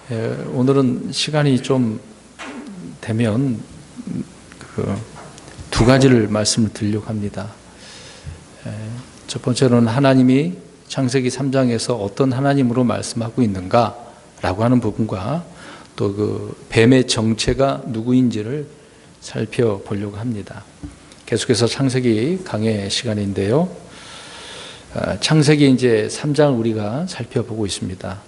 오늘은 시간이 좀 되면 두 가지를 말씀을 드리려고 합니다. 첫 번째로는 하나님이 창세기 3장에서 어떤 하나님으로 말씀하고 있는가라고 하는 부분과 또 그 뱀의 정체가 누구인지를 살펴보려고 합니다. 계속해서 창세기 강의 시간인데요. 창세기 이제 3장을 우리가 살펴보고 있습니다.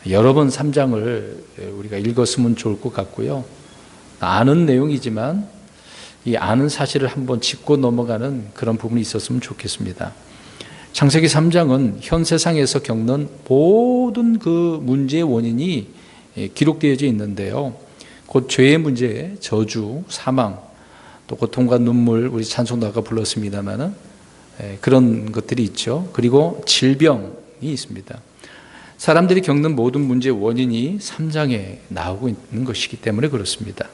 여러 번 3장을 우리가 읽었으면 좋을 것 같고요. 아는 내용이지만 이 아는 사실을 한번 짚고 넘어가는 그런 부분이 있었으면 좋겠습니다. 창세기 3장은 현 세상에서 겪는 모든 그 문제의 원인이 기록되어져 있는데요. 곧 죄의 문제, 저주, 사망, 또 고통과 눈물, 우리 찬송도 아까 불렀습니다마는 그런 것들이 있죠. 그리고 질병이 있습니다. 사람들이 겪는 모든 문제의 원인이 3장에 나오고 있는 것이기 때문에 그렇습니다.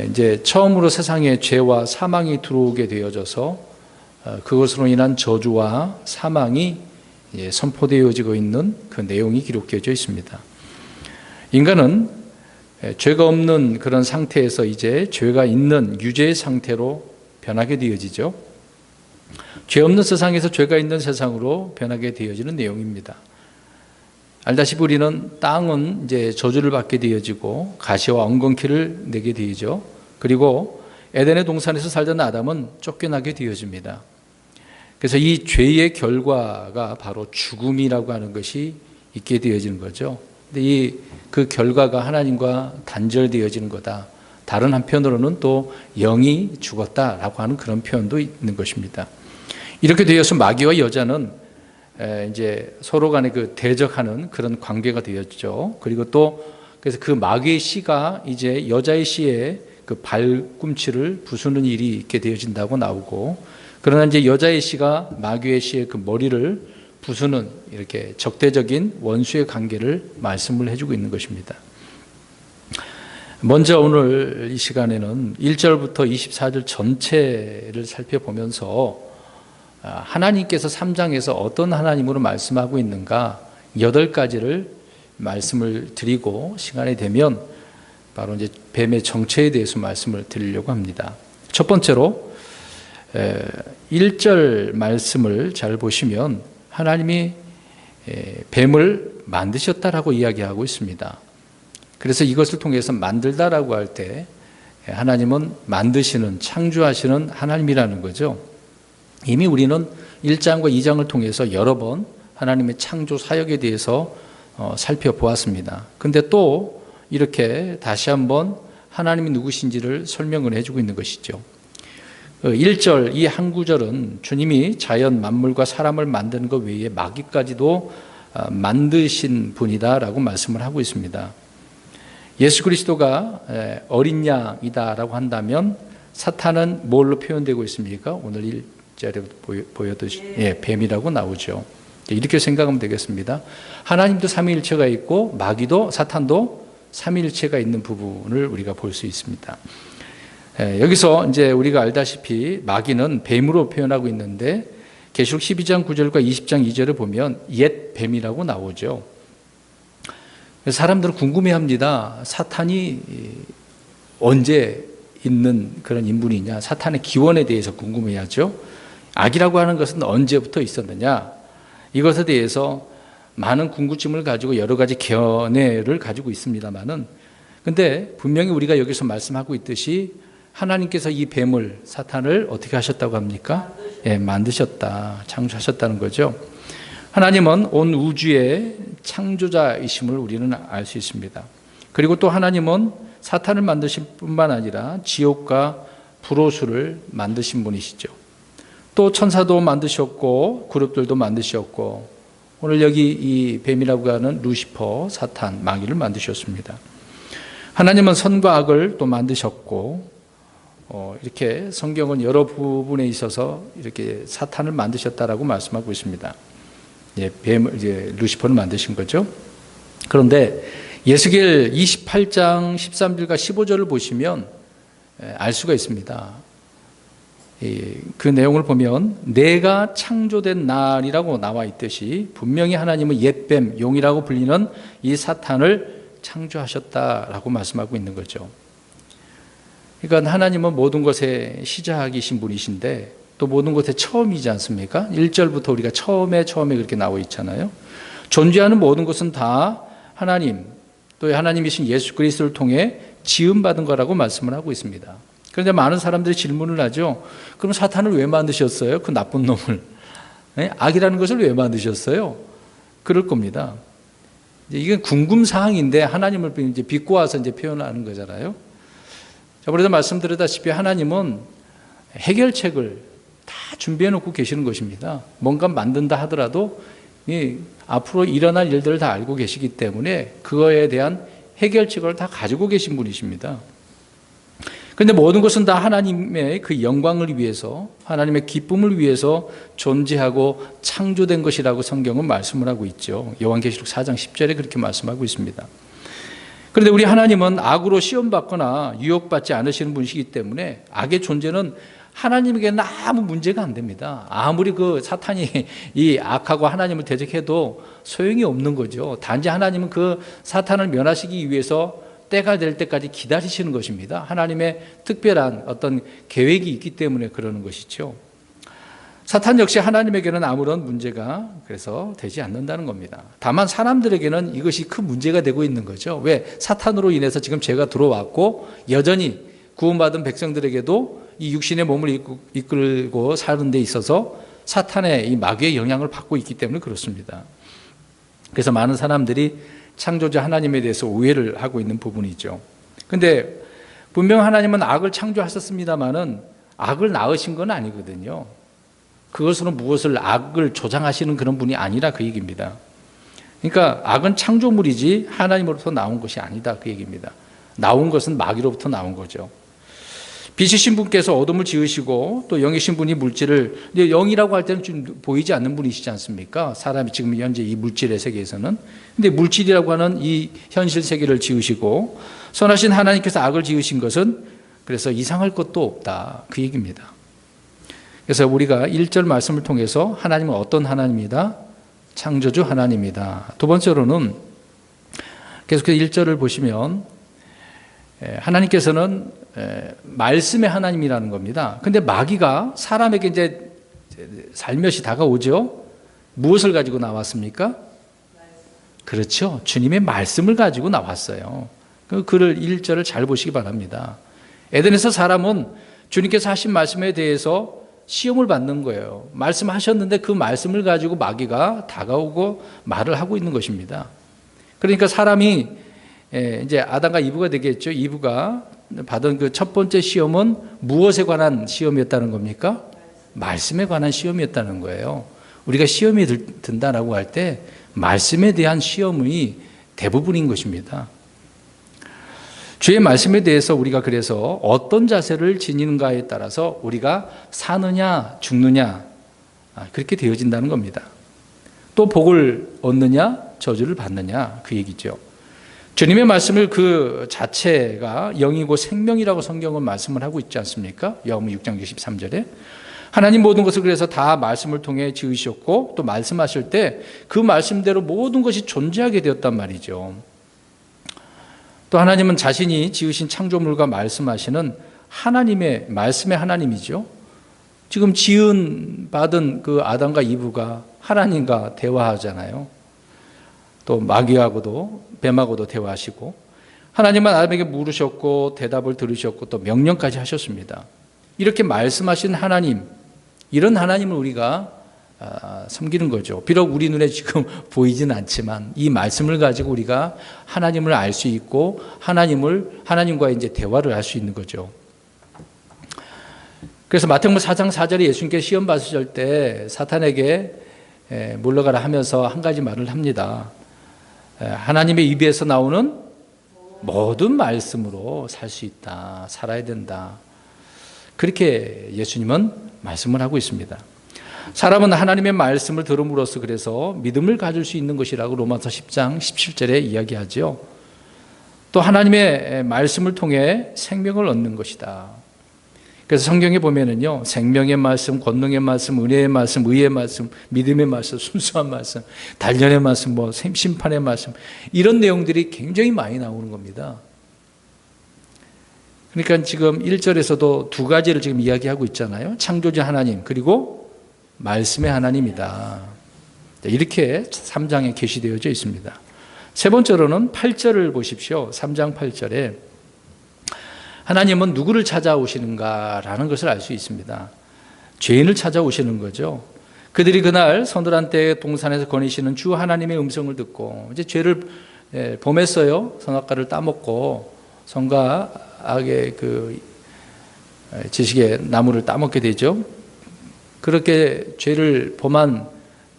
이제 처음으로 세상에 죄와 사망이 들어오게 되어져서 그것으로 인한 저주와 사망이 선포되어지고 있는 그 내용이 기록되어져 있습니다. 인간은 죄가 없는 그런 상태에서 이제 죄가 있는 유죄의 상태로 변하게 되어지죠. 죄 없는 세상에서 죄가 있는 세상으로 변하게 되어지는 내용입니다. 알다시피 우리는 땅은 이제 저주를 받게 되어지고 가시와 엉겅퀴를 내게 되죠. 그리고 에덴의 동산에서 살던 아담은 쫓겨나게 되어집니다. 그래서 이 죄의 결과가 바로 죽음이라고 하는 것이 있게 되어지는 거죠. 근데 그 결과가 하나님과 단절되어지는 거다. 다른 한편으로는 또 영이 죽었다라고 하는 그런 표현도 있는 것입니다. 이렇게 되어서 마귀와 여자는 이제 서로 간에 그 대적하는 그런 관계가 되었죠. 그리고 또 그래서 그 마귀의 씨가 이제 여자의 씨의 그 발꿈치를 부수는 일이 있게 되어진다고 나오고, 그러나 이제 여자의 씨가 마귀의 씨의 그 머리를 부수는 이렇게 적대적인 원수의 관계를 말씀을 해주고 있는 것입니다. 먼저 오늘 이 시간에는 1절부터 24절 전체를 살펴보면서 하나님께서 3장에서 어떤 하나님으로 말씀하고 있는가 8가지를 말씀을 드리고 시간이 되면 바로 이제 뱀의 정체에 대해서 말씀을 드리려고 합니다. 첫 번째로 1절 말씀을 잘 보시면 하나님이 뱀을 만드셨다라고 이야기하고 있습니다. 그래서 이것을 통해서 만들다라고 할 때 하나님은 만드시는, 창조하시는 하나님이라는 거죠. 이미 우리는 1장과 2장을 통해서 여러 번 하나님의 창조 사역에 대해서 살펴보았습니다. 근데 또 이렇게 다시 한번 하나님이 누구신지를 설명을 해주고 있는 것이죠. 1절 이 한 구절은 주님이 자연 만물과 사람을 만드는 것 외에 마귀까지도 만드신 분이다라고 말씀을 하고 있습니다. 예수 그리스도가 어린 양이다라고 한다면 사탄은 뭘로 표현되고 있습니까? 오늘 1절에 보여듯이 뱀이라고 나오죠. 이렇게 생각하면 되겠습니다. 하나님도 삼위일체가 있고 마귀도 사탄도 삼위일체가 있는 부분을 우리가 볼 수 있습니다. 여기서 이제 우리가 알다시피 마귀는 뱀으로 표현하고 있는데 계시록 12장 9절과 20장 2절을 보면 옛 뱀이라고 나오죠. 사람들은 궁금해합니다. 사탄이 언제 있는 그런 인물이냐, 사탄의 기원에 대해서 궁금해하죠. 악이라고 하는 것은 언제부터 있었느냐, 이것에 대해서 많은 궁금증을 가지고 여러 가지 견해를 가지고 있습니다만은, 근데 분명히 우리가 여기서 말씀하고 있듯이 하나님께서 이 뱀을, 사탄을 어떻게 하셨다고 합니까? 만드셨다, 창조하셨다는 거죠. 하나님은 온 우주의 창조자이심을 우리는 알 수 있습니다. 그리고 또 하나님은 사탄을 만드신 뿐만 아니라 지옥과 불호수를 만드신 분이시죠. 또 천사도 만드셨고 그룹들도 만드셨고, 오늘 여기 이 뱀이라고 하는 루시퍼, 사탄, 마귀를 만드셨습니다. 하나님은 선과 악을 또 만드셨고, 이렇게 성경은 여러 부분에 있어서 이렇게 사탄을 만드셨다라고 말씀하고 있습니다. 뱀을 이제 루시퍼를 만드신 거죠. 그런데 예수겔 28장 13절과 15절을 보시면 알 수가 있습니다. 그 내용을 보면 내가 창조된 날이라고 나와 있듯이 분명히 하나님은 옛뱀, 용이라고 불리는 이 사탄을 창조하셨다라고 말씀하고 있는 거죠. 그러니까 하나님은 모든 것의 시작이신 분이신데 또 모든 것의 처음이지 않습니까? 1절부터 우리가 처음에 그렇게 나와 있잖아요. 존재하는 모든 것은 다 하나님, 또 하나님이신 예수 그리스도를 통해 지음받은 거라고 말씀을 하고 있습니다. 그런데 많은 사람들이 질문을 하죠. 그럼 사탄을 왜 만드셨어요? 그 나쁜 놈을. 악이라는 것을 왜 만드셨어요? 그럴 겁니다. 이게 궁금사항인데 하나님을 이제 비꼬아서 이제 표현하는 거잖아요. 자, 그래서 말씀드렸다시피 하나님은 해결책을 다 준비해 놓고 계시는 것입니다. 뭔가 만든다 하더라도 앞으로 일어날 일들을 다 알고 계시기 때문에 그거에 대한 해결책을 다 가지고 계신 분이십니다. 그런데 모든 것은 다 하나님의 그 영광을 위해서, 하나님의 기쁨을 위해서 존재하고 창조된 것이라고 성경은 말씀을 하고 있죠. 요한계시록 4장 10절에 그렇게 말씀하고 있습니다. 그런데 우리 하나님은 악으로 시험받거나 유혹받지 않으시는 분이시기 때문에 악의 존재는 하나님에게는 아무 문제가 안 됩니다. 아무리 그 사탄이 이 악하고 하나님을 대적해도 소용이 없는 거죠. 단지 하나님은 그 사탄을 멸하시기 위해서 때가 될 때까지 기다리시는 것입니다. 하나님의 특별한 어떤 계획이 있기 때문에 그러는 것이죠. 사탄 역시 하나님에게는 아무런 문제가 그래서 되지 않는다는 겁니다. 다만 사람들에게는 이것이 큰 문제가 되고 있는 거죠. 왜? 사탄으로 인해서 지금 죄가 들어왔고 여전히 구원받은 백성들에게도 이 육신의 몸을 이끌고 사는 데 있어서 사탄의 이 마귀의 영향을 받고 있기 때문에 그렇습니다. 그래서 많은 사람들이 창조자 하나님에 대해서 오해를 하고 있는 부분이죠. 그런데 분명 하나님은 악을 창조하셨습니다마는 악을 낳으신 건 아니거든요. 그것으로 무엇을 악을 조장하시는 그런 분이 아니라 그 얘기입니다. 그러니까 악은 창조물이지 하나님으로부터 나온 것이 아니다 그 얘기입니다. 나온 것은 마귀로부터 나온 거죠. 빛이신 분께서 어둠을 지으시고 또 영이신 분이 물질을, 영이라고 할 때는 좀 보이지 않는 분이시지 않습니까? 사람이 지금 현재 이 물질의 세계에서는. 근데 물질이라고 하는 이 현실 세계를 지으시고 선하신 하나님께서 악을 지으신 것은 그래서 이상할 것도 없다 그 얘기입니다. 그래서 우리가 1절 말씀을 통해서 하나님은 어떤 하나님이다? 창조주 하나님이다. 두 번째로는 계속해서 1절을 보시면 하나님께서는 말씀의 하나님이라는 겁니다. 근데 마귀가 사람에게 이제 살며시 다가오죠. 무엇을 가지고 나왔습니까? 그렇죠. 주님의 말씀을 가지고 나왔어요. 그 글을 1절을 잘 보시기 바랍니다. 에덴에서 사람은 주님께서 하신 말씀에 대해서 시험을 받는 거예요. 말씀하셨는데 그 말씀을 가지고 마귀가 다가오고 말을 하고 있는 것입니다. 그러니까 사람이 이제 아담과 이브가 되겠죠. 이브가 받은 그 첫 번째 시험은 무엇에 관한 시험이었다는 겁니까? 말씀에 관한 시험이었다는 거예요. 우리가 시험이 든다라고 할 때 말씀에 대한 시험이 대부분인 것입니다. 주의 말씀에 대해서 우리가 그래서 어떤 자세를 지니는가에 따라서 우리가 사느냐 죽느냐 그렇게 되어진다는 겁니다. 또 복을 얻느냐 저주를 받느냐 그 얘기죠. 주님의 말씀을 그 자체가 영이고 생명이라고 성경은 말씀을 하고 있지 않습니까? 요한복음 6장 23절에 하나님 모든 것을 그래서 다 말씀을 통해 지으셨고 또 말씀하실 때 그 말씀대로 모든 것이 존재하게 되었단 말이죠. 또 하나님은 자신이 지으신 창조물과 말씀하시는 하나님의 말씀의 하나님이죠. 지금 받은 그 아담과 이브가 하나님과 대화하잖아요. 또 마귀하고도 뱀하고도 대화하시고 하나님은 아담에게 물으셨고 대답을 들으셨고 또 명령까지 하셨습니다. 이렇게 말씀하신 하나님, 이런 하나님을 우리가 섬기는 거죠. 비록 우리 눈에 지금 보이지는 않지만 이 말씀을 가지고 우리가 하나님을 알 수 있고 하나님과 이제 대화를 할 수 있는 거죠. 그래서 마태복음 4장 4절에 예수님께서 시험 받으실 때 사탄에게 물러가라 하면서 한 가지 말을 합니다. 하나님의 입에서 나오는 모든 말씀으로 살 수 있다. 살아야 된다. 그렇게 예수님은 말씀을 하고 있습니다. 사람은 하나님의 말씀을 들음으로써 그래서 믿음을 가질 수 있는 것이라고 로마서 10장 17절에 이야기하죠. 또 하나님의 말씀을 통해 생명을 얻는 것이다. 그래서 성경에 보면은요, 생명의 말씀, 권능의 말씀, 은혜의 말씀, 의의 말씀, 믿음의 말씀, 순수한 말씀, 단련의 말씀, 심판의 말씀, 이런 내용들이 굉장히 많이 나오는 겁니다. 그러니까 지금 1절에서도 두 가지를 지금 이야기하고 있잖아요. 창조주 하나님, 그리고 말씀의 하나님이다. 이렇게 3장에 계시되어져 있습니다. 세 번째로는 8절을 보십시오. 3장 8절에 하나님은 누구를 찾아오시는가라는 것을 알 수 있습니다. 죄인을 찾아오시는 거죠. 그들이 그날 서늘한때 동산에서 거니시는 주 하나님의 음성을 듣고 이제 죄를 범했어요. 선악과를 따먹고 선과 악의 그 지식의 나무를 따먹게 되죠. 그렇게 죄를 범한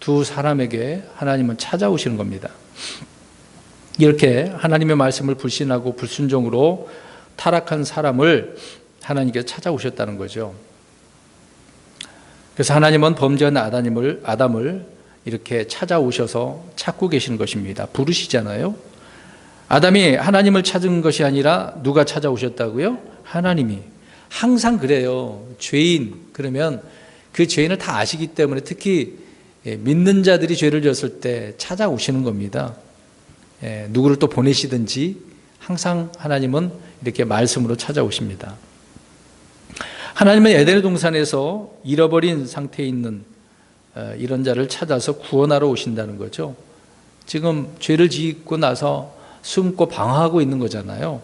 두 사람에게 하나님은 찾아오시는 겁니다. 이렇게 하나님의 말씀을 불신하고 불순종으로 타락한 사람을 하나님께서 찾아오셨다는 거죠. 그래서 하나님은 범죄한 아담을 이렇게 찾아오셔서 찾고 계시는 것입니다. 부르시잖아요. 아담이 하나님을 찾은 것이 아니라 누가 찾아오셨다고요? 하나님이. 항상 그래요. 죄인, 그러면 그 죄인을 다 아시기 때문에 특히 믿는 자들이 죄를 졌을 때 찾아오시는 겁니다. 누구를 또 보내시든지 항상 하나님은 이렇게 말씀으로 찾아오십니다. 하나님은 에덴의 동산에서 잃어버린 상태에 있는 이런 자를 찾아서 구원하러 오신다는 거죠. 지금 죄를 짓고 나서 숨고 방황하고 있는 거잖아요.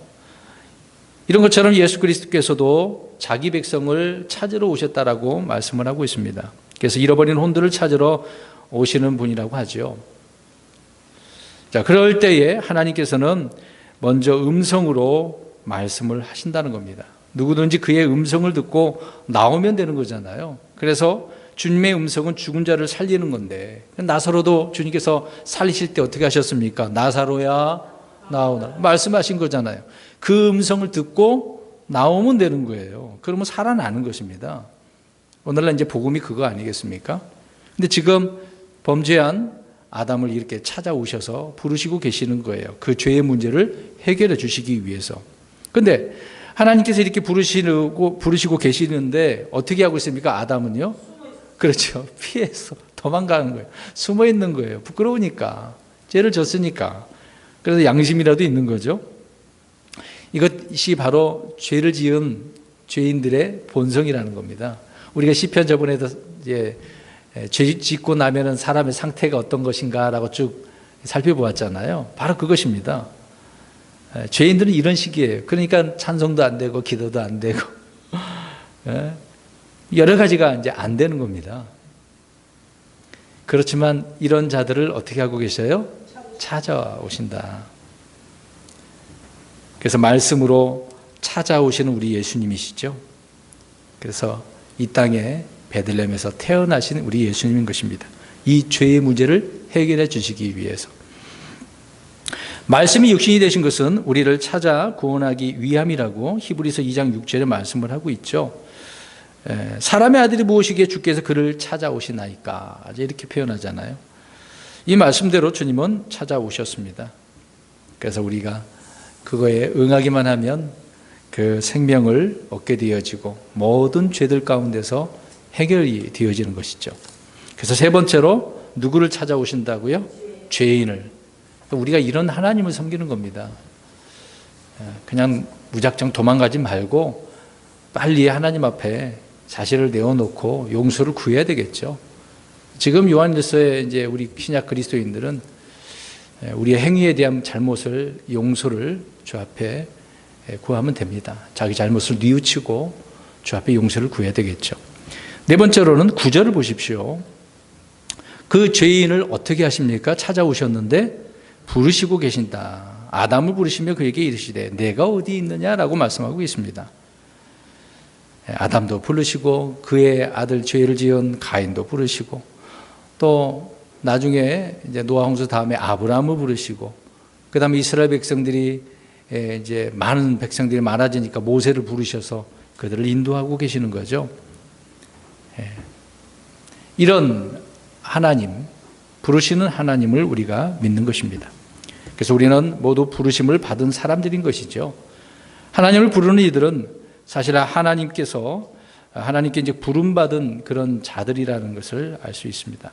이런 것처럼 예수 그리스도께서도 자기 백성을 찾으러 오셨다라고 말씀을 하고 있습니다. 그래서 잃어버린 혼들을 찾으러 오시는 분이라고 하죠. 자, 그럴 때에 하나님께서는 먼저 음성으로 말씀을 하신다는 겁니다. 누구든지 그의 음성을 듣고 나오면 되는 거잖아요. 그래서 주님의 음성은 죽은 자를 살리는 건데 나사로도 주님께서 살리실 때 어떻게 하셨습니까? 나사로야 나오라 말씀하신 거잖아요. 그 음성을 듣고 나오면 되는 거예요. 그러면 살아나는 것입니다. 오늘날 이제 복음이 그거 아니겠습니까? 근데 지금 범죄한 아담을 이렇게 찾아오셔서 부르시고 계시는 거예요. 그 죄의 문제를 해결해 주시기 위해서. 근데 하나님께서 이렇게 부르시고 계시는데 어떻게 하고 있습니까? 아담은요? 그렇죠. 피해서 도망가는 거예요. 숨어 있는 거예요. 부끄러우니까. 죄를 졌으니까. 그래서 양심이라도 있는 거죠. 이것이 바로 죄를 지은 죄인들의 본성이라는 겁니다. 우리가 시편 저번에도 이제 죄 짓고 나면은 사람의 상태가 어떤 것인가라고 쭉 살펴보았잖아요. 바로 그것입니다. 죄인들은 이런 식이에요. 그러니까 찬송도 안 되고 기도도 안 되고 여러 가지가 이제 안 되는 겁니다. 그렇지만 이런 자들을 어떻게 하고 계셔요? 찾아오신다. 그래서 말씀으로 찾아오시는 우리 예수님이시죠. 그래서 이 땅에 베들레헴에서 태어나신 우리 예수님인 것입니다. 이 죄의 문제를 해결해 주시기 위해서. 말씀이 육신이 되신 것은 우리를 찾아 구원하기 위함이라고 히브리서 2장 6절에 말씀을 하고 있죠. 사람의 아들이 무엇이기에 주께서 그를 찾아오시나이까 이렇게 표현하잖아요. 이 말씀대로 주님은 찾아오셨습니다. 그래서 우리가 그거에 응하기만 하면 그 생명을 얻게 되어지고 모든 죄들 가운데서 해결이 되어지는 것이죠. 그래서 세 번째로 누구를 찾아오신다고요? 죄인을. 우리가 이런 하나님을 섬기는 겁니다. 그냥 무작정 도망가지 말고 빨리 하나님 앞에 자신을 내어놓고 용서를 구해야 되겠죠. 지금 요한일서에 이제 우리 신약 그리스도인들은 우리의 행위에 대한 잘못을 용서를 주 앞에 구하면 됩니다. 자기 잘못을 뉘우치고 주 앞에 용서를 구해야 되겠죠. 네 번째로는 9절을 보십시오. 그 죄인을 어떻게 하십니까? 찾아오셨는데 부르시고 계신다. 아담을 부르시며 그에게 이르시되 내가 어디 있느냐라고 말씀하고 있습니다. 아담도 부르시고 그의 아들 죄를 지은 가인도 부르시고 또 나중에 이제 노아 홍수 다음에 아브라함을 부르시고 그다음에 이스라엘 백성들이 이제 많은 백성들이 많아지니까 모세를 부르셔서 그들을 인도하고 계시는 거죠. 이런 하나님, 부르시는 하나님을 우리가 믿는 것입니다. 그래서 우리는 모두 부르심을 받은 사람들인 것이죠. 하나님을 부르는 이들은 사실 하나님께서 하나님께 이제 부름받은 그런 자들이라는 것을 알 수 있습니다.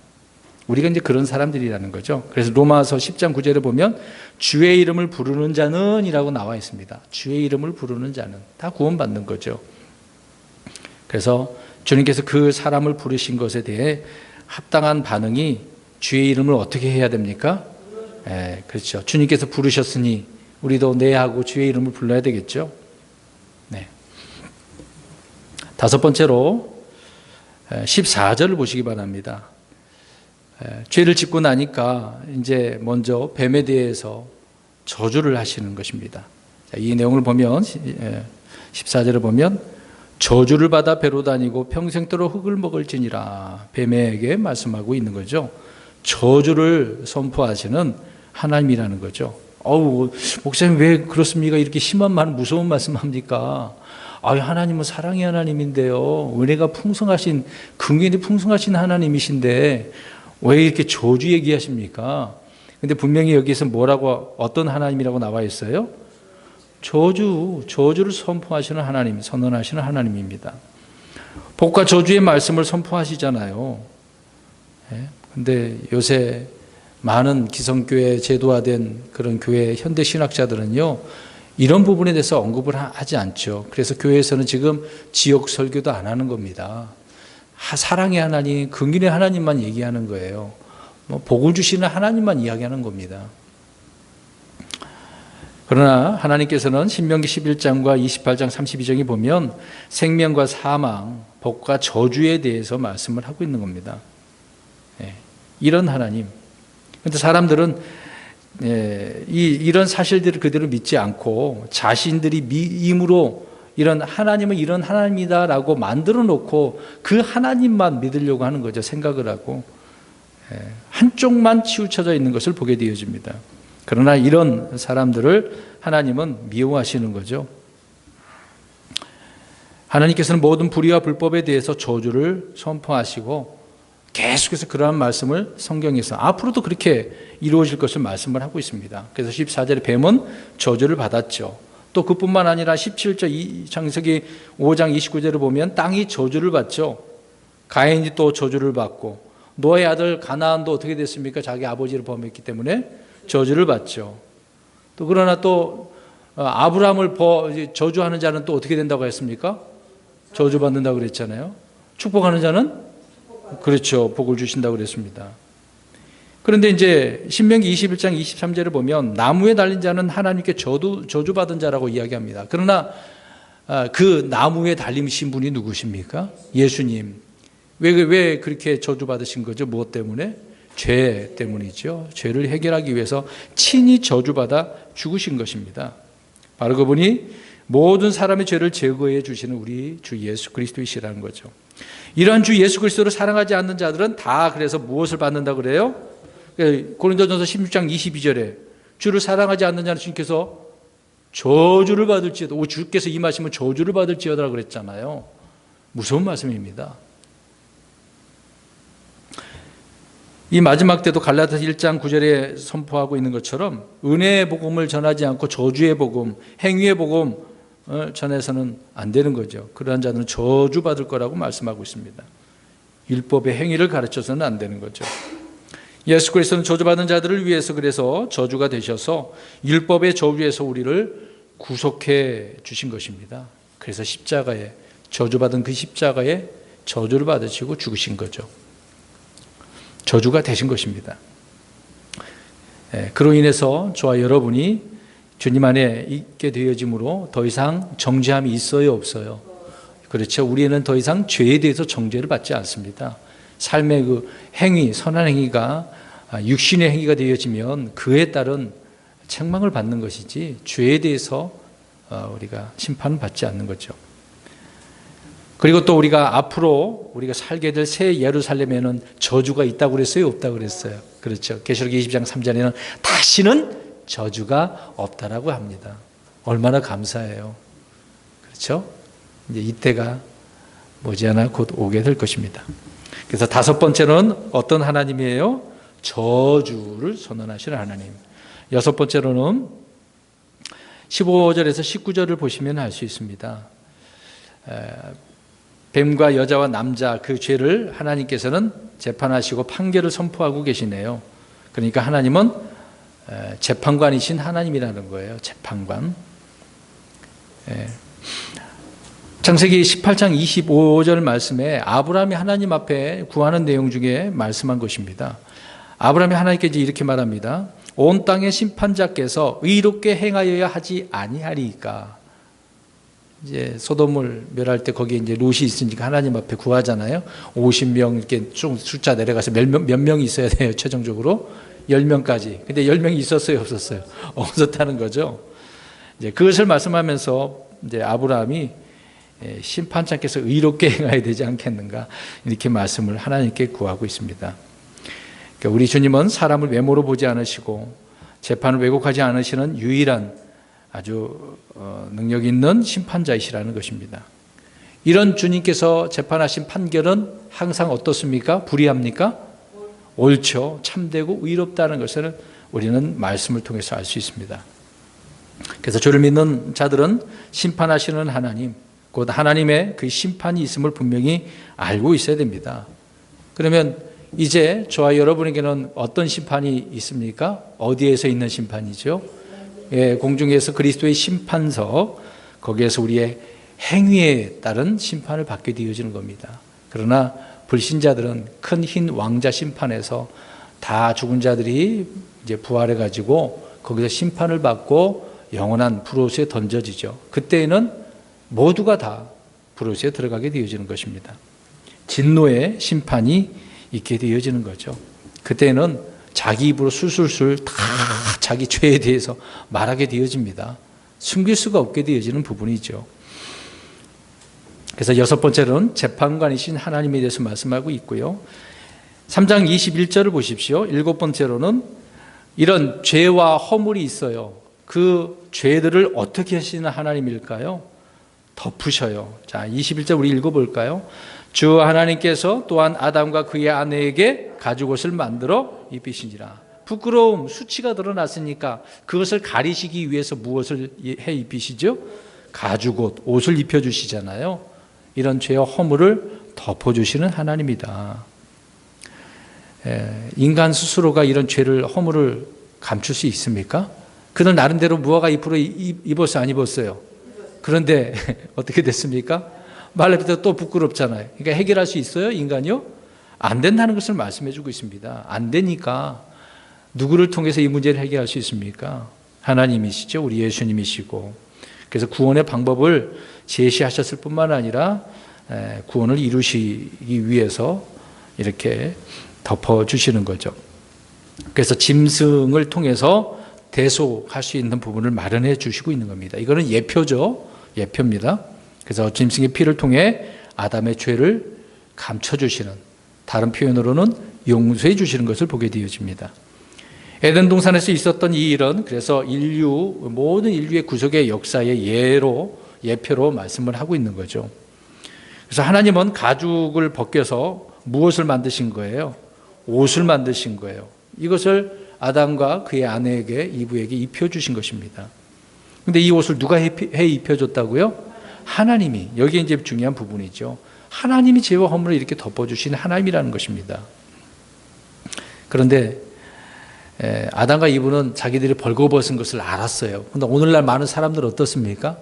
우리가 이제 그런 사람들이라는 거죠. 그래서 로마서 10장 9절에 보면 주의 이름을 부르는 자는 이라고 나와 있습니다. 주의 이름을 부르는 자는 다 구원받는 거죠. 그래서 주님께서 그 사람을 부르신 것에 대해 합당한 반응이 주의 이름을 어떻게 해야 됩니까? 그렇죠. 주님께서 부르셨으니 우리도 네 하고 주의 이름을 불러야 되겠죠. 네. 다섯 번째로 14절을 보시기 바랍니다. 죄를 짓고 나니까 이제 먼저 뱀에 대해서 저주를 하시는 것입니다. 이 내용을 보면 14절을 보면 저주를 받아 배로 다니고 평생도록 흙을 먹을지니라 뱀에게 말씀하고 있는 거죠. 저주를 선포하시는 하나님이라는 거죠. 목사님 왜 그렇습니까? 이렇게 심한 말, 무서운 말씀합니까? 하나님은 사랑의 하나님인데요. 은혜가 풍성하신, 긍휼이 풍성하신 하나님이신데 왜 이렇게 저주 얘기하십니까? 근데 분명히 여기서 뭐라고, 어떤 하나님이라고 나와 있어요? 저주를 선포하시는 하나님, 선언하시는 하나님입니다. 복과 저주의 말씀을 선포하시잖아요. 근데 요새 많은 기성교회 제도화된 그런 교회 현대 신학자들은요, 이런 부분에 대해서 언급을 하지 않죠. 그래서 교회에서는 지금 지역 설교도 안 하는 겁니다. 사랑의 하나님, 긍휼의 하나님만 얘기하는 거예요. 복을 주시는 하나님만 이야기하는 겁니다. 그러나 하나님께서는 신명기 11장과 28장 32장에 보면 생명과 사망, 복과 저주에 대해서 말씀을 하고 있는 겁니다. 이런 하나님. 그런데 사람들은 이런 사실들을 그대로 믿지 않고 자신들이 임으로 이런 하나님은 이런 하나님이다라고 만들어 놓고 그 하나님만 믿으려고 하는 거죠. 생각을 하고 한쪽만 치우쳐져 있는 것을 보게 되어집니다. 그러나 이런 사람들을 하나님은 미워하시는 거죠. 하나님께서는 모든 불의와 불법에 대해서 저주를 선포하시고 계속해서 그러한 말씀을 성경에서 앞으로도 그렇게 이루어질 것을 말씀을 하고 있습니다. 그래서 14절에 뱀은 저주를 받았죠. 또 그뿐만 아니라 17절 창세기 5장 29절을 보면 땅이 저주를 받죠. 가인이 또 저주를 받고 노아의 아들 가나안도 어떻게 됐습니까? 자기 아버지를 범했기 때문에 저주를 받죠. 또 그러나 또 아브라함을 저주하는 자는 또 어떻게 된다고 했습니까? 저주받는다고 그랬잖아요. 축복하는 자는 그렇죠. 복을 주신다고 그랬습니다. 그런데 이제 신명기 21장 23절을 보면 나무에 달린 자는 하나님께 저주받은 자라고 이야기합니다. 그러나 그 나무에 달리신 분이 누구십니까? 예수님. 왜 그렇게 저주받으신 거죠? 무엇 때문에? 죄 때문이죠. 죄를 해결하기 위해서 친히 저주받아 죽으신 것입니다. 바로 그분이 모든 사람의 죄를 제거해 주시는 우리 주 예수 그리스도이시라는 거죠. 이러한 주 예수 그리스도를 사랑하지 않는 자들은 다 그래서 무엇을 받는다고 그래요? 고린도전서 16장 22절에 주를 사랑하지 않는 자는 주님께서 저주를 받을지어다. 주께서 임하시면 저주를 받을지어다 그랬잖아요. 무서운 말씀입니다. 이 마지막 때도 갈라디아서 1장 9절에 선포하고 있는 것처럼 은혜의 복음을 전하지 않고 저주의 복음, 행위의 복음 전해서는 안 되는 거죠. 그러한 자들은 저주받을 거라고 말씀하고 있습니다. 율법의 행위를 가르쳐서는 안 되는 거죠. 예수 그리스도는 저주받은 자들을 위해서 그래서 저주가 되셔서 율법의 저주에서 우리를 구속해 주신 것입니다. 그래서 십자가에 저주받은 그 십자가에 저주를 받으시고 죽으신 거죠. 저주가 되신 것입니다. 그로 인해서 저와 여러분이 주님 안에 있게 되어짐으로 더 이상 정죄함이 있어요, 없어요? 그렇죠. 우리는 더 이상 죄에 대해서 정죄를 받지 않습니다. 삶의 그 행위, 선한 행위가 육신의 행위가 되어지면 그에 따른 책망을 받는 것이지 죄에 대해서 우리가 심판을 받지 않는 거죠. 그리고 또 우리가 앞으로 우리가 살게 될 새 예루살렘에는 저주가 있다고 그랬어요? 없다고 그랬어요? 그렇죠. 계시록 20장 3절에는 다시는 저주가 없다라고 합니다. 얼마나 감사해요. 그렇죠? 이제 이때가 머지않아 곧 오게 될 것입니다. 그래서 다섯 번째는 어떤 하나님이에요? 저주를 선언하시는 하나님. 여섯 번째로는 15절에서 19절을 보시면 알 수 있습니다. 뱀과 여자와 남자 그 죄를 하나님께서는 재판하시고 판결을 선포하고 계시네요. 그러니까 하나님은 재판관이신 하나님이라는 거예요. 재판관. 창세기 18장 25절 말씀에 아브라함이 하나님 앞에 구하는 내용 중에 말씀한 것입니다. 아브라함이 하나님께 이렇게 말합니다. 온 땅의 심판자께서 의롭게 행하여야 하지 아니하리까. 이제 소돔을 멸할 때 거기에 이제 롯이 있으니까 하나님 앞에 구하잖아요. 50명 이렇게 쭉 숫자 내려가서 몇 명이 있어야 돼요. 최종적으로 10명까지. 근데 10명이 있었어요, 없었어요? 없었다는 거죠. 이제 그것을 말씀하면서 이제 아브라함이 심판자께서 의롭게 행해야 되지 않겠는가 이렇게 말씀을 하나님께 구하고 있습니다. 그러니까 우리 주님은 사람을 외모로 보지 않으시고 재판을 왜곡하지 않으시는 유일한 아주 능력 있는 심판자이시라는 것입니다. 이런 주님께서 재판하신 판결은 항상 어떻습니까? 불의합니까? 옳죠. 참되고 의롭다는 것을 우리는 말씀을 통해서 알 수 있습니다. 그래서 주를 믿는 자들은 심판하시는 하나님, 곧 하나님의 그 심판이 있음을 분명히 알고 있어야 됩니다. 그러면 이제 저와 여러분에게는 어떤 심판이 있습니까? 어디에서 있는 심판이죠? 공중에서 그리스도의 심판석, 거기에서 우리의 행위에 따른 심판을 받게 되어지는 겁니다. 그러나 불신자들은 큰 흰 왕자 심판에서 다 죽은 자들이 이제 부활해 가지고 거기서 심판을 받고 영원한 불옷에 던져지죠. 그때에는 모두가 다 불옷에 들어가게 되어지는 것입니다. 진노의 심판이 있게 되어지는 거죠. 그때는 자기 입으로 술술술 다 자기 죄에 대해서 말하게 되어집니다. 숨길 수가 없게 되어지는 부분이죠. 그래서 여섯 번째로는 재판관이신 하나님에 대해서 말씀하고 있고요. 3장 21절을 보십시오. 일곱 번째로는 이런 죄와 허물이 있어요. 그 죄들을 어떻게 하시는 하나님일까요? 덮으셔요. 자, 21절 우리 읽어볼까요? 주 하나님께서 또한 아담과 그의 아내에게 가죽옷을 만들어 입히시니라. 부끄러움, 수치가 드러났으니까 그것을 가리시기 위해서 무엇을 해 입히시죠? 가죽옷, 옷을 입혀주시잖아요. 이런 죄와 허물을 덮어주시는 하나님이다. 인간 스스로가 이런 죄를, 허물을 감출 수 있습니까? 그는 나름대로 무화과 잎으로 입었어요, 안 입었어요? 그런데 어떻게 됐습니까? 말레비도 또 부끄럽잖아요. 그러니까 해결할 수 있어요, 인간이요? 안 된다는 것을 말씀해 주고 있습니다. 안 되니까 누구를 통해서 이 문제를 해결할 수 있습니까? 하나님이시죠. 우리 예수님이시고. 그래서 구원의 방법을 제시하셨을 뿐만 아니라 구원을 이루시기 위해서 이렇게 덮어주시는 거죠. 그래서 짐승을 통해서 대속할 수 있는 부분을 마련해 주시고 있는 겁니다. 이거는 예표죠. 예표입니다. 그래서 짐승의 피를 통해 아담의 죄를 감춰주시는, 다른 표현으로는 용서해 주시는 것을 보게 되어집니다. 에덴 동산에서 있었던 이 일은 그래서 모든 인류의 구속의 역사의 예표로 말씀을 하고 있는 거죠. 그래서 하나님은 가죽을 벗겨서 무엇을 만드신 거예요? 옷을 만드신 거예요. 이것을 아담과 그의 아내에게, 이브에게 입혀주신 것입니다. 그런데 이 옷을 누가 해 입혀줬다고요? 하나님이. 여기에 이제 중요한 부분이죠. 하나님이 죄와 허물을 이렇게 덮어주신 하나님이라는 것입니다. 그런데 아담과 이브는 자기들이 벌거벗은 것을 알았어요. 그런데 오늘날 많은 사람들은 어떻습니까?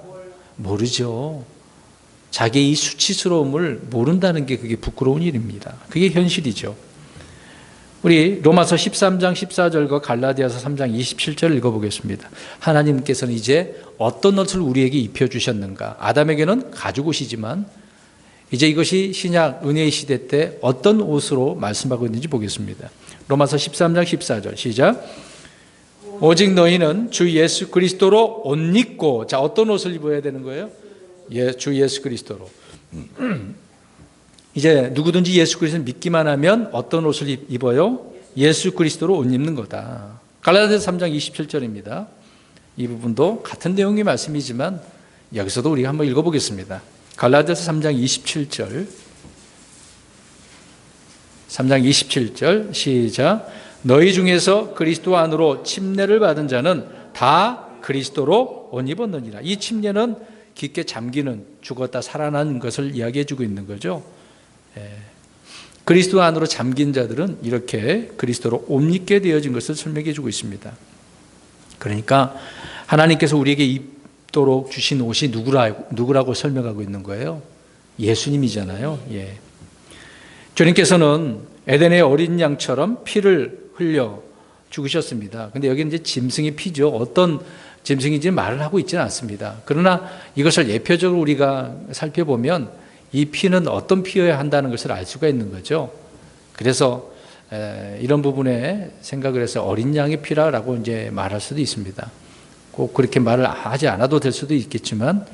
모르죠. 자기의 이 수치스러움을 모른다는 게 그게 부끄러운 일입니다. 그게 현실이죠. 우리 로마서 13장 14절과 갈라디아서 3장 27절을 읽어보겠습니다. 하나님께서는 이제 어떤 옷을 우리에게 입혀주셨는가? 아담에게는 가죽옷이지만 이제 이것이 신약 은혜의 시대 때 어떤 옷으로 말씀하고 있는지 보겠습니다. 로마서 13장 14절 시작. 오직 너희는 주 예수 그리스도로 옷 입고, 자, 어떤 옷을 입어야 되는 거예요? 주 예수 그리스도로. 이제 누구든지 예수 그리스도를 믿기만 하면 어떤 옷을 입어요? 예수 그리스도로 옷 입는 거다. 갈라디아서 3장 27절입니다. 이 부분도 같은 내용의 말씀이지만 여기서도 우리가 한번 읽어보겠습니다. 갈라디아서 3장 27절. 3장 27절 시작. 너희 중에서 그리스도 안으로 침례를 받은 자는 다 그리스도로 옷 입었느니라. 이 침례는 깊게 잠기는, 죽었다 살아난 것을 이야기해 주고 있는 거죠. 그리스도 안으로 잠긴 자들은 이렇게 그리스도로 옷 입게 되어진 것을 설명해 주고 있습니다. 그러니까 하나님께서 우리에게 입도록 주신 옷이 누구라고 설명하고 있는 거예요? 예수님이잖아요. 주님께서는 에덴의 어린 양처럼 피를 흘려 죽으셨습니다. 근데 여기는 이제 짐승의 피죠. 어떤 짐승인지 말을 하고 있지는 않습니다. 그러나 이것을 예표적으로 우리가 살펴보면 이 피는 어떤 피여야 한다는 것을 알 수가 있는 거죠. 그래서 이런 부분에 생각을 해서 어린 양의 피라라고 이제 말할 수도 있습니다. 꼭 그렇게 말을 하지 않아도 될 수도 있겠지만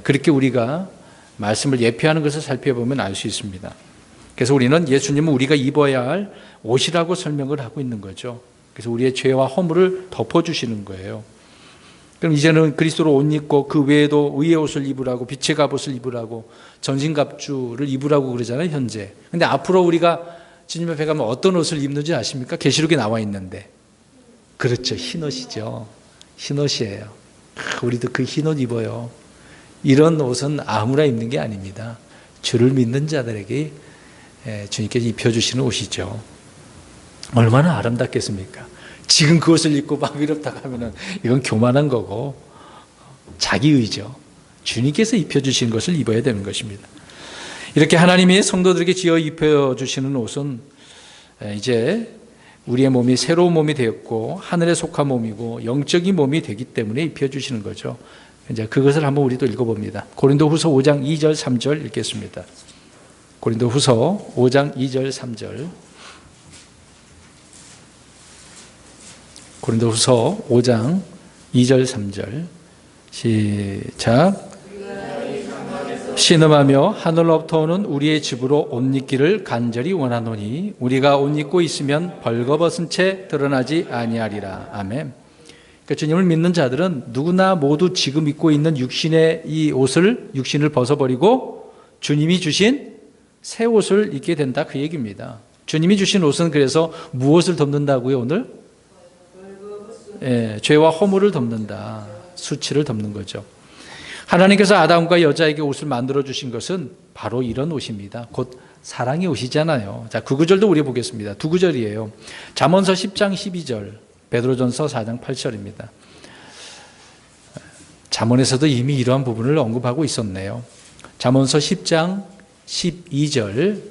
그렇게 우리가 말씀을 예표하는 것을 살펴보면 알 수 있습니다. 그래서 우리는 예수님은 우리가 입어야 할 옷이라고 설명을 하고 있는 거죠. 그래서 우리의 죄와 허물을 덮어주시는 거예요. 그럼 이제는 그리스도로 옷 입고 그 외에도 의의 옷을 입으라고, 빛의 갑옷을 입으라고, 전신갑주를 입으라고 그러잖아요, 현재. 근데 앞으로 우리가 주님 앞에 가면 어떤 옷을 입는지 아십니까? 계시록에 나와 있는데. 그렇죠, 흰옷이죠. 흰옷이에요. 우리도 그 흰옷 입어요. 이런 옷은 아무나 입는 게 아닙니다. 주를 믿는 자들에게 주님께서 입혀주시는 옷이죠. 얼마나 아름답겠습니까? 지금 그것을 입고 막 이렇다고 하면은 이건 교만한 거고 자기의죠. 주님께서 입혀주신 것을 입어야 되는 것입니다. 이렇게 하나님이 성도들에게 지어 입혀주시는 옷은 이제 우리의 몸이 새로운 몸이 되었고 하늘에 속한 몸이고 영적인 몸이 되기 때문에 입혀주시는 거죠. 이제 그것을 한번 우리도 읽어봅니다. 고린도후서 5장 2절 3절 읽겠습니다. 고린도후서 5장 2절 3절. 고린도후서 5장 2절 3절 시작. 신음하며 하늘로부터 오는 우리의 집으로 옷 입기를 간절히 원하노니 우리가 옷 입고 있으면 벌거벗은 채 드러나지 아니하리라. 아멘. 그러니까 주님을 믿는 자들은 누구나 모두 지금 입고 있는 육신의 이 옷을, 육신을 벗어버리고 주님이 주신 새 옷을 입게 된다, 그 얘기입니다. 주님이 주신 옷은 그래서 무엇을 덮는다고요, 오늘? 죄와 허물을 덮는다. 수치를 덮는 거죠. 하나님께서 아담과 여자에게 옷을 만들어 주신 것은 바로 이런 옷입니다. 곧 사랑의 옷이잖아요. 자, 그 구절도 우리 보겠습니다. 두 구절이에요. 잠언서 10장 12절, 베드로전서 4장 8절입니다. 잠언에서도 이미 이러한 부분을 언급하고 있었네요. 잠언서 10장 12절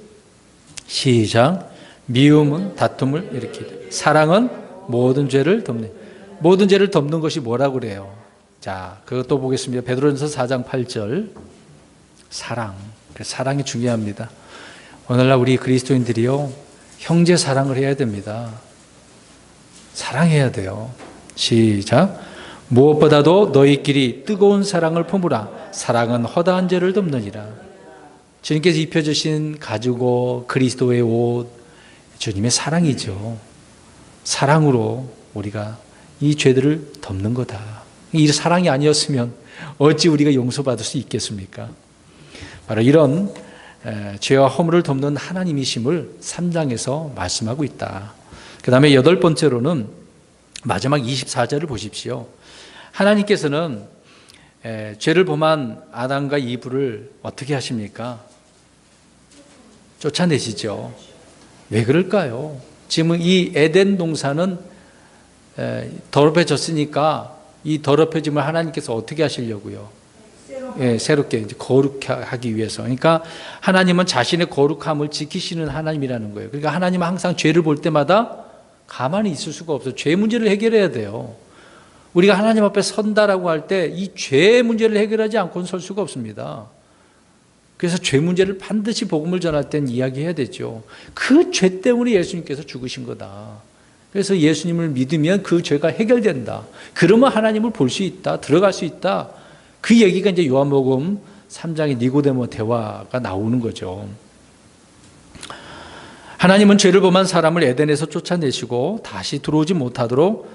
시작. 미움은 다툼을 일으키되 사랑은 모든 죄를 덮네. 모든 죄를 덮는 것이 뭐라고 그래요? 자, 그것도 보겠습니다. 베드로전서 4장 8절. 사랑. 사랑이 중요합니다. 오늘날 우리 그리스도인들이요, 형제 사랑을 해야 됩니다. 사랑해야 돼요. 시작. 무엇보다도 너희끼리 뜨거운 사랑을 품으라. 사랑은 허다한 죄를 덮느니라. 주님께서 입혀주신 가죽옷, 그리스도의 옷, 주님의 사랑이죠. 사랑으로 우리가 이 죄들을 덮는 거다. 이 사랑이 아니었으면 어찌 우리가 용서받을 수 있겠습니까? 바로 이런 죄와 허물을 덮는 하나님이심을 3장에서 말씀하고 있다. 그 다음에 8번째로는 마지막 24절을 보십시오. 하나님께서는 죄를 범한 아담과 이브를 어떻게 하십니까? 쫓아내시죠. 왜 그럴까요? 지금 이 에덴 동산은 더럽혀졌으니까 이 더럽혀짐을 하나님께서 어떻게 하시려고요? 새롭게 이제 거룩하기 위해서. 그러니까 하나님은 자신의 거룩함을 지키시는 하나님이라는 거예요. 그러니까 하나님은 항상 죄를 볼 때마다 가만히 있을 수가 없어요. 죄 문제를 해결해야 돼요. 우리가 하나님 앞에 선다라고 할 때 이 죄 문제를 해결하지 않고는 설 수가 없습니다. 그래서 죄 문제를 반드시 복음을 전할 땐 이야기해야 되죠. 그 죄 때문에 예수님께서 죽으신 거다. 그래서 예수님을 믿으면 그 죄가 해결된다. 그러면 하나님을 볼 수 있다. 들어갈 수 있다. 그 얘기가 이제 요한복음 3장의 니고데모 대화가 나오는 거죠. 하나님은 죄를 범한 사람을 에덴에서 쫓아내시고 다시 들어오지 못하도록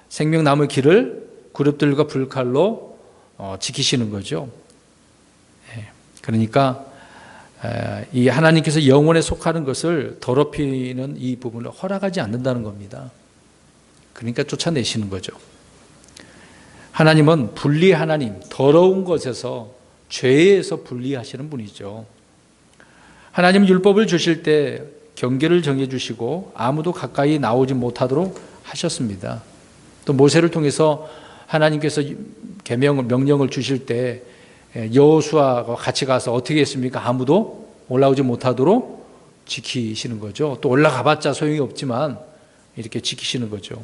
생명나무 길을 그룹들과 불칼로 지키시는 거죠. 그러니까 이 하나님께서 영혼에 속하는 것을 더럽히는 이 부분을 허락하지 않는다는 겁니다. 그러니까 쫓아내시는 거죠. 하나님은 분리 하나님, 더러운 것에서, 죄에서 분리하시는 분이죠. 하나님 율법을 주실 때 경계를 정해주시고 아무도 가까이 나오지 못하도록 하셨습니다. 또 모세를 통해서 하나님께서 명령을 주실 때 여호수아가 같이 가서 어떻게 했습니까? 아무도 올라오지 못하도록 지키시는 거죠. 또 올라가봤자 소용이 없지만 이렇게 지키시는 거죠.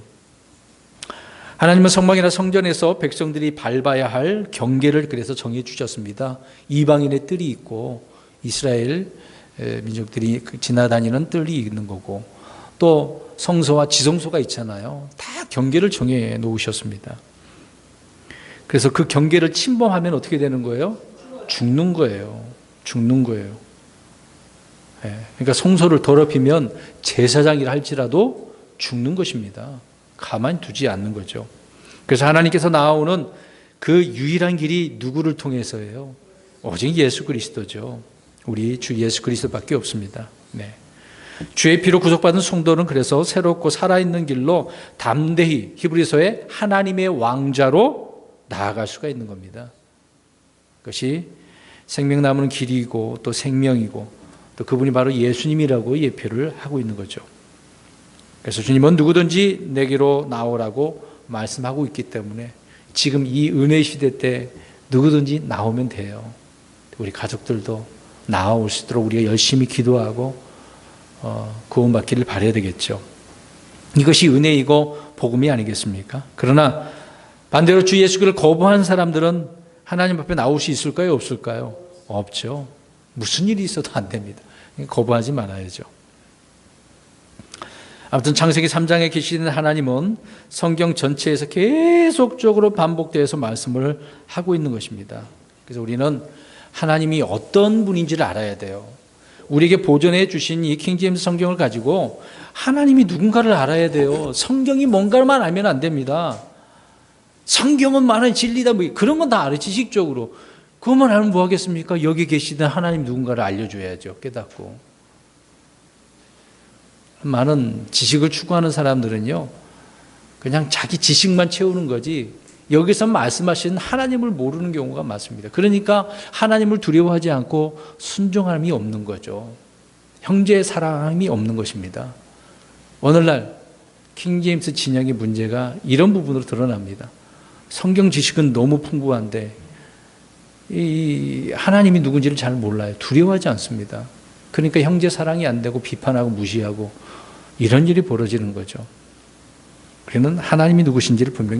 하나님은 성막이나 성전에서 백성들이 밟아야 할 경계를 그래서 정해 주셨습니다. 이방인의 뜰이 있고 이스라엘 민족들이 지나다니는 뜰이 있는 거고, 또 성소와 지성소가 있잖아요. 다 경계를 정해 놓으셨습니다. 그래서 그 경계를 침범하면 어떻게 되는 거예요? 죽는 거예요. 죽는 거예요. 그러니까 성소를 더럽히면 제사장이라 할지라도 죽는 것입니다. 가만히 두지 않는 거죠. 그래서 하나님께서 나오는 그 유일한 길이 누구를 통해서예요? 오직 예수 그리스도죠. 우리 주 예수 그리스도밖에 없습니다. 네. 주의 피로 구속받은 성도는 그래서 새롭고 살아있는 길로 담대히 히브리서의 하나님의 왕자로 나아갈 수가 있는 겁니다. 그것이 생명 남은 길이고 또 생명이고 또 그분이 바로 예수님이라고 예표를 하고 있는 거죠. 그래서 주님은 누구든지 내게로 나오라고 말씀하고 있기 때문에 지금 이 은혜 시대 때 누구든지 나오면 돼요. 우리 가족들도 나올 수 있도록 우리가 열심히 기도하고 구원받기를 바라야 되겠죠. 이것이 은혜이고 복음이 아니겠습니까? 그러나 반대로 주 예수를 거부한 사람들은 하나님 앞에 나올 수 있을까요? 없을까요? 없죠. 무슨 일이 있어도 안 됩니다. 거부하지 말아야죠. 아무튼 창세기 3장에 계시는 하나님은 성경 전체에서 계속적으로 반복되어서 말씀을 하고 있는 것입니다. 그래서 우리는 하나님이 어떤 분인지를 알아야 돼요. 우리에게 보존해 주신 이 킹제임스 성경을 가지고 하나님이 누군가를 알아야 돼요. 성경이 뭔가만 알면 안 됩니다. 성경은 만한 진리다, 뭐 그런 건 다 알아요. 지식적으로. 그것만 알면 뭐 하겠습니까? 여기 계시는 하나님 누군가를 알려줘야죠. 깨닫고. 많은 지식을 추구하는 사람들은요, 그냥 자기 지식만 채우는 거지 여기서 말씀하시는 하나님을 모르는 경우가 많습니다. 그러니까 하나님을 두려워하지 않고 순종함이 없는 거죠. 형제의 사랑함이 없는 것입니다. 오늘날 킹제임스 진영의 문제가 이런 부분으로 드러납니다. 성경 지식은 너무 풍부한데 이 하나님이 누군지를 잘 몰라요. 두려워하지 않습니다. 그러니까 형제 사랑이 안 되고 비판하고 무시하고 이런 일이 벌어지는 거죠. 우리는 하나님이 누구신지를 분명히